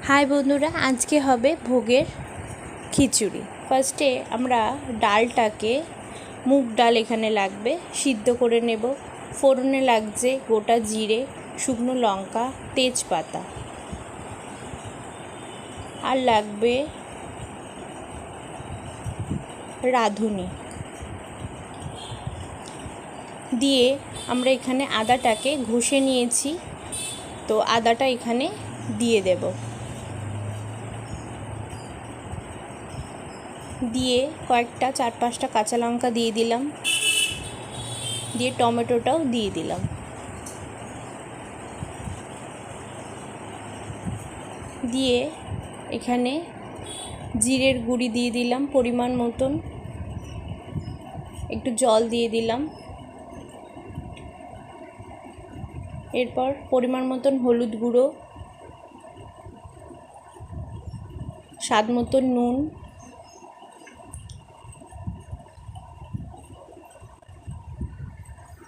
High বন্ধুরা, আজকে হবে ভোগের খিচুড়ি। ফার্স্টে আমরা ডালটাকে, মুগ ডাল এখানে লাগবে, সিদ্ধ করে নেব। ফোড়নে লাগছে গোটা জিরে, শুকনো লঙ্কা, তেজপাতা, আর লাগবে রাঁধুনি দিয়ে আমরা এখানে আদাটাকে ঘষে নিয়েছি, তো আদাটা এখানে দিয়ে দেব। দিয়ে কয়েকটা 4-5টা কাঁচা লঙ্কা দিয়ে দিলাম, দিয়ে টমেটোটাও দিয়ে দিলাম। দিয়ে এখানে জিরের গুঁড়ি দিয়ে দিলাম পরিমাণ মতন, একটু জল দিয়ে দিলাম। এরপর পরিমাণ মতন হলুদ গুঁড়ো, স্বাদ মতন নুন,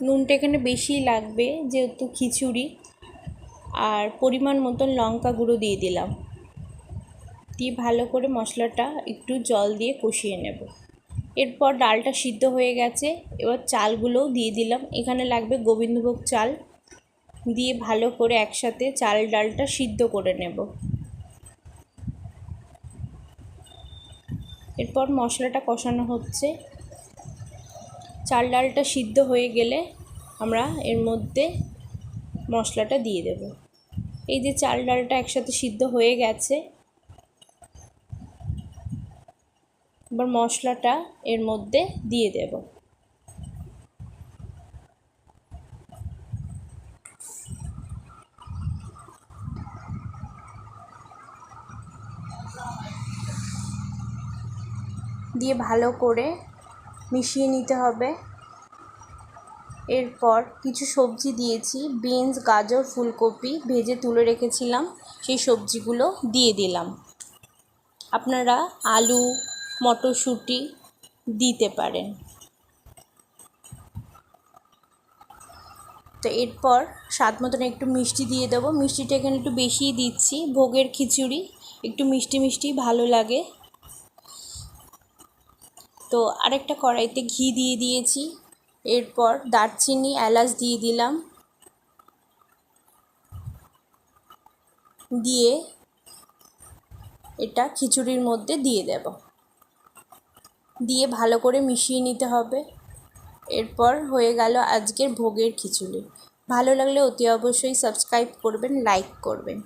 নুনটা এখানে বেশি লাগবে যেহেতু খিচুড়ি, আর পরিমাণ মতন লঙ্কা গুঁড়ো দিয়ে দিলাম। দিয়ে ভালো করে মশলাটা একটু জল দিয়ে কষিয়ে নেব। এরপর ডালটা সিদ্ধ হয়ে গেছে, এবার চালগুলোও দিয়ে দিলাম। এখানে লাগবে গোবিন্দভোগ চাল, দিয়ে ভালো করে একসাথে চাল ডালটা সিদ্ধ করে নেব। এরপর মশলাটা কষানো হচ্ছে। চাল ডালটা সিদ্ধ হয়ে গেলে আমরা এর মধ্যে মশলাটা দিয়ে দেব। এই যে চাল ডালটা একসাথে সিদ্ধ হয়ে গেছে, এবার মশলাটা এর মধ্যে দিয়ে দেব। দিয়ে ভালো করে মিশিয়ে নিতে হবে। এরপর কিছু সবজি দিয়েছি, বিনস, গাজর, ফুলকপি ভেজে তুলে রেখেছিলাম, সেই সবজিগুলো দিয়ে দিলাম। আপনারা আলু, মটরশুঁটি দিতে পারেন। তো এরপর স্বাদ মতন একটু মিষ্টি দিয়ে দেবো। মিষ্টিটা এখানে একটু বেশিই দিচ্ছি, ভোগের খিচুড়ি একটু মিষ্টি মিষ্টি ভালো লাগে। তো আরেকটা কড়াইতে ঘি দিয়ে দিয়েছি। এরপর দারচিনি, এলাচ দিয়ে দিলাম। দিয়ে এটা খিচুড়ির মধ্যে দিয়ে দেব। দিয়ে ভালো করে মিশিয়ে নিতে হবে। এরপর হয়ে গেল আজকের ভোগের খিচুড়ি। ভালো লাগলে অতি অবশ্যই সাবস্ক্রাইব করবেন, লাইক করবেন।